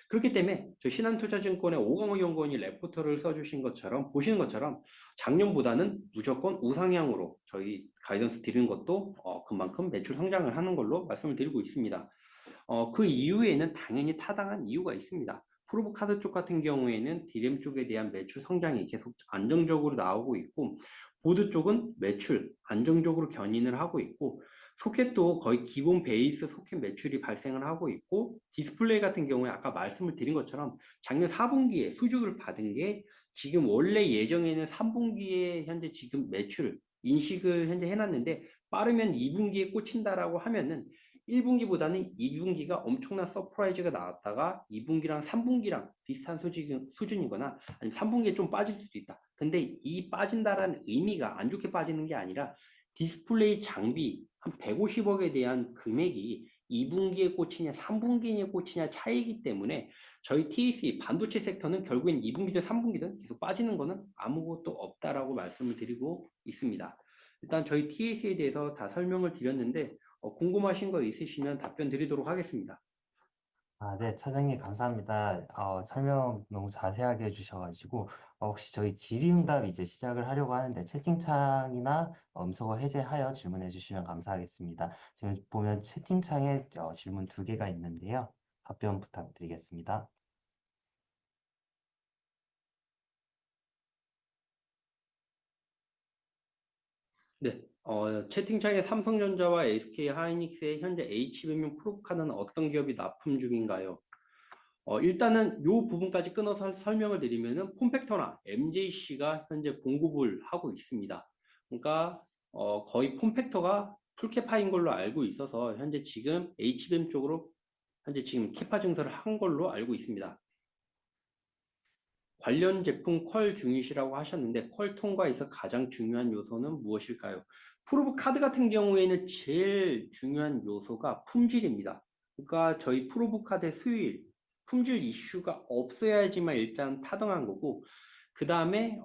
그렇기 때문에 저 신한투자증권의 오광호 연구원이 레포터를 써주신 것처럼 보시는 것처럼 작년보다는 무조건 우상향으로 저희 가이던스 드리는 것도 그만큼 매출 성장을 하는 걸로 말씀을 드리고 있습니다. 그 이후에는 당연히 타당한 이유가 있습니다. 프로브 카드 쪽 같은 경우에는 디램 쪽에 대한 매출 성장이 계속 안정적으로 나오고 있고, 보드 쪽은 매출 안정적으로 견인을 하고 있고, 소켓도 거의 기본 베이스 소켓 매출이 발생을 하고 있고, 디스플레이 같은 경우에 아까 말씀을 드린 것처럼 작년 4분기에 수주를 받은 게 지금 원래 예정에는 3분기에 현재 지금 매출 인식을 현재 해놨는데, 빠르면 2분기에 꽂힌다라고 하면은 1분기보다는 2분기가 엄청난 서프라이즈가 나왔다가 2분기랑 3분기랑 비슷한 수준이거나 아니면 3분기에 좀 빠질 수도 있다. 근데 이 빠진다라는 의미가 안 좋게 빠지는 게 아니라 디스플레이 장비 한 150억에 대한 금액이 2분기에 꽂히냐 3분기에 꽂히냐 차이기 때문에 저희 TEC 반도체 섹터는 결국엔 2분기든 3분기든 계속 빠지는 거는 아무것도 없다라고 말씀을 드리고 있습니다. 일단 저희 TEC에 대해서 다 설명을 드렸는데 궁금하신 거 있으시면 답변 드리도록 하겠습니다. 아, 네, 차장님 감사합니다. 설명 너무 자세하게 해주셔가지고 혹시 저희 질의응답 이제 시작을 하려고 하는데 채팅창이나 음소거 해제하여 질문해 주시면 감사하겠습니다. 지금 보면 채팅창에 질문 두 개가 있는데요. 답변 부탁드리겠습니다. 네, 채팅창에 삼성전자와 SK 하이닉스의 현재 HBM 프로카는 어떤 기업이 납품 중인가요? 일단은 이 부분까지 끊어서 설명을 드리면은 폼팩터나 MJC가 현재 공급을 하고 있습니다. 그러니까 거의 폼팩터가 풀캐파인 걸로 알고 있어서 현재 지금 HBM 쪽으로 현재 지금 캐파 증설을 한 걸로 알고 있습니다. 관련 제품 퀄 중이시라고 하셨는데 퀄 통과에서 가장 중요한 요소는 무엇일까요? 프로브 카드 같은 경우에는 제일 중요한 요소가 품질입니다. 그러니까 저희 프로브 카드의 수율, 품질 이슈가 없어야지만 일단 타당한 거고, 그 다음에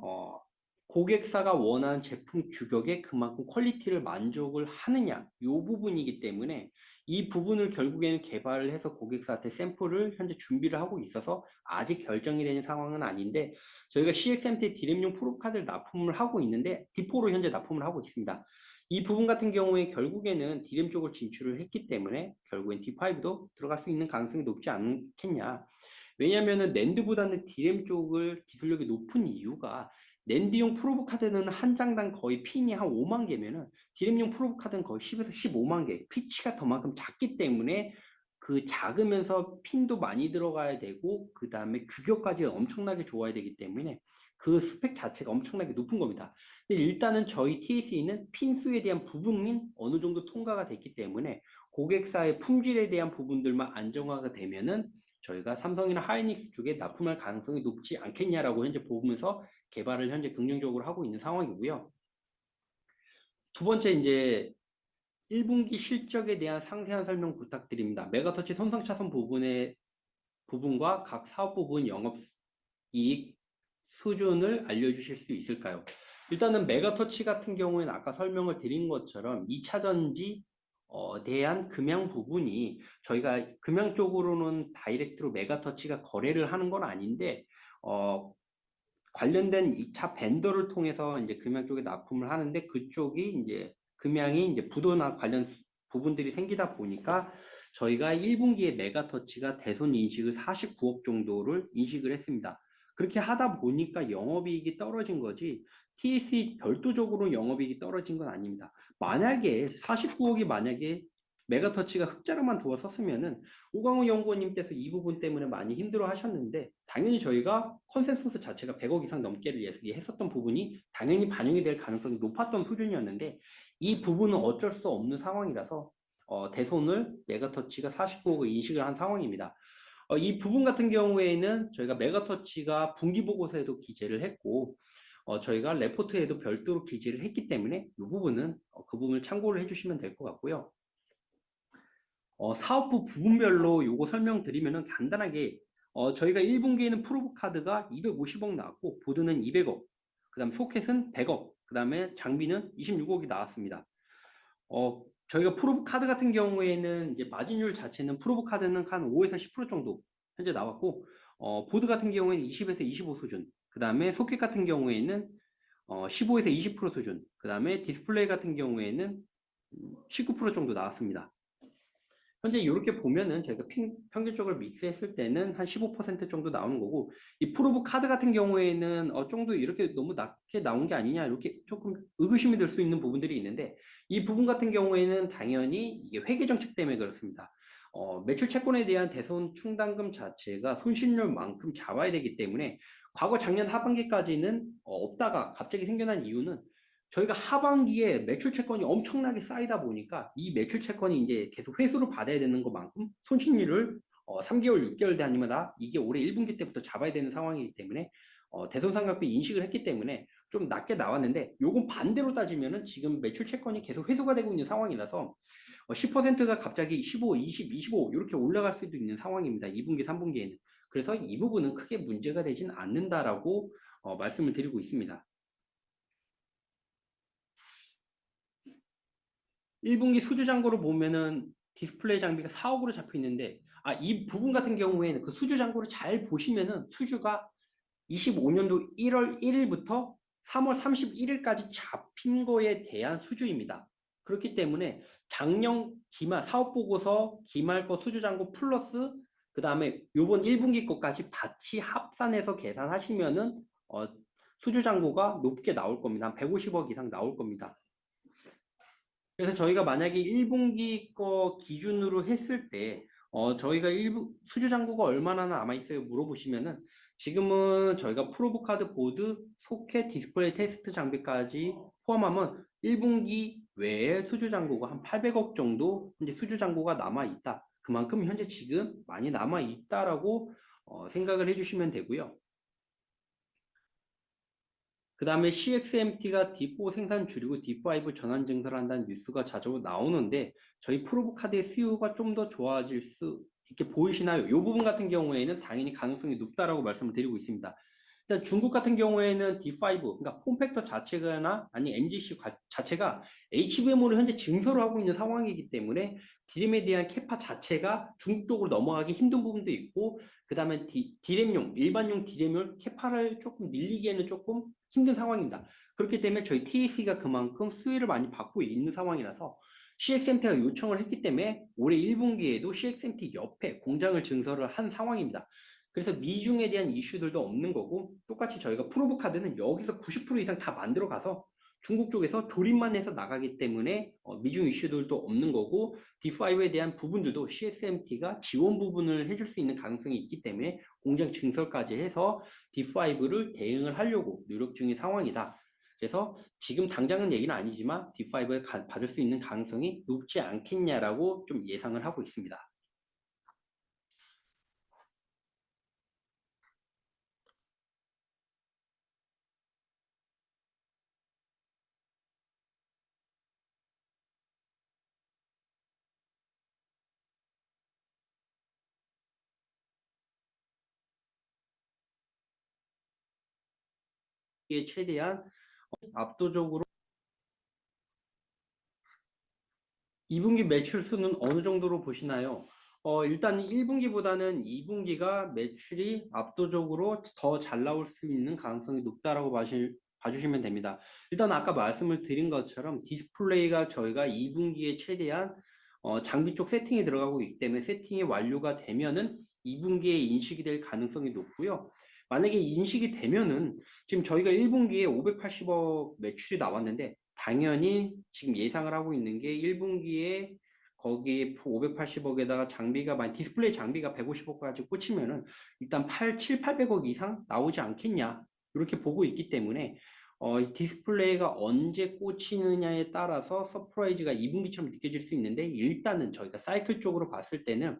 고객사가 원하는 제품 규격에 그만큼 퀄리티를 만족을 하느냐, 이 부분이기 때문에 이 부분을 결국에는 개발을 해서 고객사한테 샘플을 현재 준비를 하고 있어서 아직 결정이 되는 상황은 아닌데, 저희가 CXMT 디램용 프로카드를 납품을 하고 있는데 디포로 현재 납품을 하고 있습니다. 이 부분 같은 경우에 결국에는 디램 쪽을 진출을 했기 때문에 결국엔 D5도 들어갈 수 있는 가능성이 높지 않겠냐. 왜냐면은 낸드보다는 디램 쪽을 기술력이 높은 이유가, 낸드용 프로브 카드는 한 장당 거의 핀이 한 5만 개면은 디램용 프로브 카드는 거의 10에서 15만 개, 피치가 더만큼 작기 때문에 그 작으면서 핀도 많이 들어가야 되고 그 다음에 규격까지 엄청나게 좋아야 되기 때문에 그 스펙 자체가 엄청나게 높은 겁니다. 근데 일단은 저희 TSE는 핀 수에 대한 부분이 어느 정도 통과가 됐기 때문에 고객사의 품질에 대한 부분들만 안정화가 되면은 저희가 삼성이나 하이닉스 쪽에 납품할 가능성이 높지 않겠냐라고 현재 보면서 개발을 현재 긍정적으로 하고 있는 상황이고요. 두 번째 이제 1분기 실적에 대한 상세한 설명 부탁드립니다. 메가터치 손상차손 부분과 각 사업 부분 영업이익 수준을 알려주실 수 있을까요? 일단은 메가터치 같은 경우에는 아까 설명을 드린 것처럼 2차전지 대한 금양 부분이 저희가 금양 쪽으로는 다이렉트로 메가터치가 거래를 하는 건 아닌데 어, 관련된 2차 벤더를 통해서 이제 금양 쪽에 납품을 하는데 그쪽이 이제 금양이 이제 부도나 관련 부분들이 생기다 보니까 저희가 1분기에 메가터치가 대손 인식을 49억 정도를 인식을 했습니다. 그렇게 하다 보니까 영업이익이 떨어진 거지 TSE 별도적으로 영업이익이 떨어진 건 아닙니다. 만약에 49억이 만약에 메가터치가 흑자로만 두었었으면은 오광우 연구원님께서 이 부분 때문에 많이 힘들어 하셨는데 당연히 저희가 컨센서스 자체가 100억 이상 넘게를 예상했었던 부분이 당연히 반영이 될 가능성이 높았던 수준이었는데 이 부분은 어쩔 수 없는 상황이라서 대손을 메가터치가 49억을 인식을 한 상황입니다. 이 부분 같은 경우에는 저희가 메가터치가 분기 보고서에도 기재를 했고 저희가 레포트에도 별도로 기재를 했기 때문에 이 부분은 그 부분을 참고를 해주시면 될 것 같고요. 사업부 부분별로 요거 설명드리면은 간단하게 저희가 1분기에는 프로브 카드가 250억 나왔고 보드는 200억, 그다음 소켓은 100억, 그다음에 장비는 26억이 나왔습니다. 저희가 프로브 카드 같은 경우에는 이제 마진율 자체는 프로브 카드는 한 5에서 10% 정도 현재 나왔고 보드 같은 경우에는 20에서 25 수준, 그다음에 소켓 같은 경우에는 15에서 20% 수준, 그다음에 디스플레이 같은 경우에는 19% 정도 나왔습니다. 현재 이렇게 보면은 제가 평균적으로 믹스했을 때는 한 15% 정도 나오는 거고, 이 프로브 카드 같은 경우에는 좀 더 이렇게 너무 낮게 나온 게 아니냐, 이렇게 조금 의구심이 들 수 있는 부분들이 있는데, 이 부분 같은 경우에는 당연히 이게 회계 정책 때문에 그렇습니다. 매출 채권에 대한 대손 충당금 자체가 손실률만큼 잡아야 되기 때문에, 과거 작년 하반기까지는 없다가 갑자기 생겨난 이유는 저희가 하반기에 매출 채권이 엄청나게 쌓이다 보니까 이 매출 채권이 이제 계속 회수를 받아야 되는 것만큼 손실률을 3개월, 6개월 단위마다 이게 올해 1분기 때부터 잡아야 되는 상황이기 때문에 대손상각비 인식을 했기 때문에 좀 낮게 나왔는데, 요건 반대로 따지면은 지금 매출 채권이 계속 회수가 되고 있는 상황이라서 10%가 갑자기 15, 20, 25 이렇게 올라갈 수도 있는 상황입니다. 2분기, 3분기에는. 그래서 이 부분은 크게 문제가 되진 않는다라고 말씀을 드리고 있습니다. 1분기 수주 잔고로 보면은 디스플레이 장비가 4억으로 잡혀 있는데, 이 부분 같은 경우에는 그 수주 잔고를 잘 보시면은 수주가 25년도 1월 1일부터 3월 31일까지 잡힌 거에 대한 수주입니다. 그렇기 때문에 작년 기말 사업 보고서 기말 거 수주 잔고 플러스 그 다음에 요번 1분기 거까지 같이 합산해서 계산하시면은 수주 잔고가 높게 나올 겁니다. 한 150억 이상 나올 겁니다. 그래서 저희가 만약에 1분기 거 기준으로 했을 때, 저희가 수주 잔고가 얼마나 남아 있어요? 물어보시면은, 지금은 저희가 프로브 카드 보드, 소켓, 디스플레이 테스트 장비까지 포함하면 1분기 외에 수주 잔고가 한 800억 정도 현재 수주 잔고가 남아 있다. 그만큼 현재 지금 많이 남아 있다라고 생각을 해주시면 되고요. 그 다음에 CXMT가 D4 생산 줄이고 D5 전환 증설을 한다는 뉴스가 자주 나오는데, 저희 프로브 카드의 수요가 좀 더 좋아질 수 있게 보이시나요? 이 부분 같은 경우에는 당연히 가능성이 높다라고 말씀을 드리고 있습니다. 일단 중국 같은 경우에는 D5, 그러니까 폼팩터 자체나 아니 MGC 자체가 HBM으로 현재 증설을 하고 있는 상황이기 때문에 디램에 대한 캐파 자체가 중국 쪽으로 넘어가기 힘든 부분도 있고, 그 다음에 디램용, 일반용 디램을 캐파를 조금 늘리기에는 조금 힘든 상황입니다. 그렇기 때문에 저희 TEC가 그만큼 수혜를 많이 받고 있는 상황이라서 CXMT가 요청을 했기 때문에 올해 1분기에도 CXMT 옆에 공장을 증설을 한 상황입니다. 그래서 미중에 대한 이슈들도 없는 거고, 똑같이 저희가 프로브 카드는 여기서 90% 이상 다 만들어 가서 중국 쪽에서 조립만 해서 나가기 때문에 미중 이슈들도 없는 거고, D5에 대한 부분들도 CXMT가 지원 부분을 해줄 수 있는 가능성이 있기 때문에 공장 증설까지 해서 D5를 대응을 하려고 노력 중인 상황이다. 그래서 지금 당장은 얘기는 아니지만 D5를 받을 수 있는 가능성이 높지 않겠냐라고 좀 예상을 하고 있습니다. 이게 최대한 압도적으로 2분기 매출 수는 어느 정도로 보시나요? 일단 1분기보다는 2분기가 매출이 압도적으로 더 잘 나올 수 있는 가능성이 높다라고 봐주시면 됩니다. 일단 아까 말씀을 드린 것처럼 디스플레이가 저희가 2분기에 최대한 장비 쪽 세팅이 들어가고 있기 때문에 세팅이 완료가 되면은 2분기에 인식이 될 가능성이 높고요. 만약에 인식이 되면은 지금 저희가 1분기에 580억 매출이 나왔는데, 당연히 지금 예상을 하고 있는 게 1분기에 거기에 580억에다가 장비가 디스플레이 장비가 150억까지 꽂히면은 일단 7, 800억 이상 나오지 않겠냐 이렇게 보고 있기 때문에 이 디스플레이가 언제 꽂히느냐에 따라서 서프라이즈가 2분기처럼 느껴질 수 있는데, 일단은 저희가 사이클 쪽으로 봤을 때는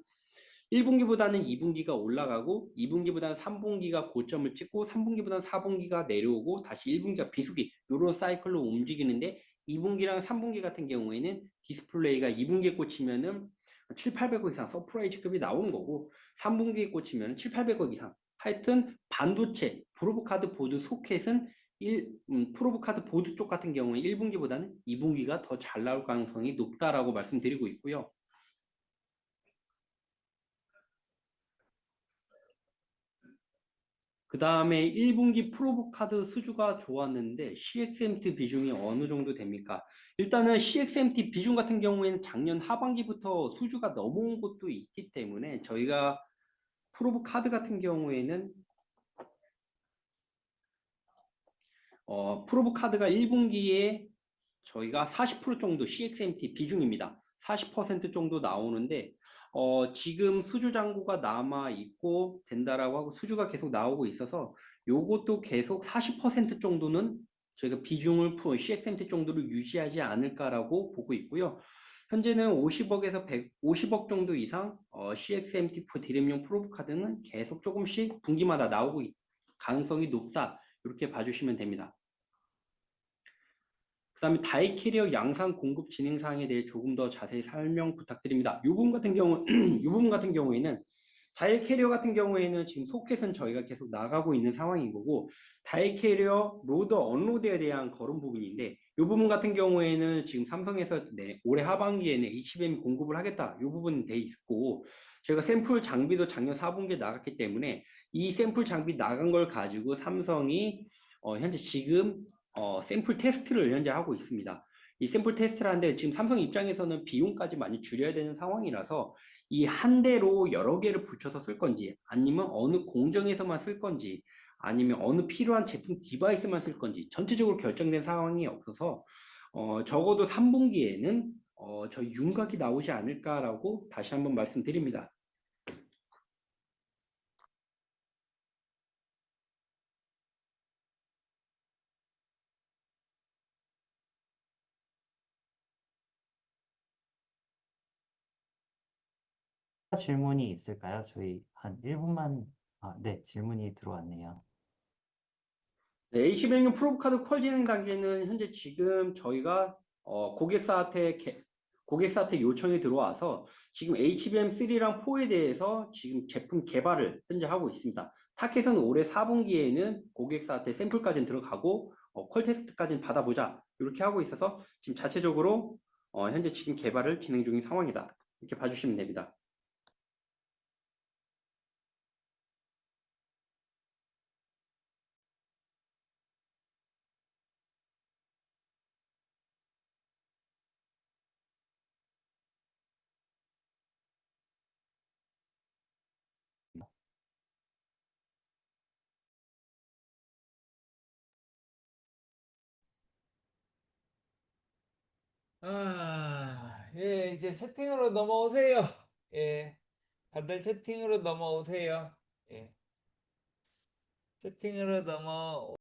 1분기보다는 2분기가 올라가고 2분기보다는 3분기가 고점을 찍고 3분기보다는 4분기가 내려오고 다시 1분기가 비수기 이런 사이클로 움직이는데, 2분기랑 3분기 같은 경우에는 디스플레이가 2분기에 꽂히면은 7, 800억 이상 서프라이즈급이 나오는 거고, 3분기에 꽂히면 7, 800억 이상, 하여튼 반도체, 프로브카드 보드 소켓은 프로브카드 보드 쪽 같은 경우에 1분기보다는 2분기가 더 잘 나올 가능성이 높다라고 말씀드리고 있고요. 그 다음에 1분기 프로브 카드 수주가 좋았는데 CXMT 비중이 어느 정도 됩니까? 일단은 CXMT 비중 같은 경우에는 작년 하반기부터 수주가 넘어온 곳도 있기 때문에 저희가 프로브 카드 같은 경우에는 프로브 카드가 1분기에 저희가 40% 정도 CXMT 비중입니다. 40% 정도 나오는데 지금 수주 잔고가 남아 있고 된다라고 하고 수주가 계속 나오고 있어서 요것도 계속 40% 정도는 저희가 비중을 CXMT 정도로 유지하지 않을까라고 보고 있고요. 현재는 50억에서 150억 정도 이상 CXMT4 디램용 프로브 카드는 계속 조금씩 분기마다 나오고 가능성이 높다. 이렇게 봐주시면 됩니다. 그 다음에 다이 캐리어 양산 공급 진행 사항에 대해 조금 더 자세히 설명 부탁드립니다. 이 부분 같은 경우, 이 부분 같은 경우에는 다이 캐리어 같은 경우에는 지금 소켓은 저희가 계속 나가고 있는 상황인 거고, 다이 캐리어 로더 언로드에 대한 거론 부분인데, 이 부분 같은 경우에는 지금 삼성에서 올해 하반기에는 HBM 공급을 하겠다. 이 부분 돼 있고, 제가 샘플 장비도 작년 4분기에 나갔기 때문에 이 샘플 장비 나간 걸 가지고 삼성이 현재 지금 샘플 테스트를 현재 하고 있습니다. 이 샘플 테스트를 하는데 지금 삼성 입장에서는 비용까지 많이 줄여야 되는 상황이라서 이 한 대로 여러 개를 붙여서 쓸 건지 아니면 어느 공정에서만 쓸 건지 아니면 어느 필요한 제품 디바이스만 쓸 건지 전체적으로 결정된 상황이 없어서 적어도 3분기에는 저희 윤곽이 나오지 않을까라고 다시 한번 말씀드립니다. 질문이 있을까요? 저희 한 1분만, 네, 질문이 들어왔네요. 네, A시뱅 프로브카드 콜 진행 단계는 현재 지금 저희가 고객사한테 요청이 들어와서 지금 HBM3랑 4에 대해서 지금 제품 개발을 현재 하고 있습니다. 타켓은 올해 4분기에는 고객사한테 샘플까지는 들어가고 콜 테스트까지는 받아보자 이렇게 하고 있어서 지금 자체적으로 현재 지금 개발을 진행 중인 상황이다. 이렇게 봐주시면 됩니다. 예, 이제 채팅으로 넘어오세요. 예, 다들 채팅으로 넘어오세요. 예, 채팅으로 넘어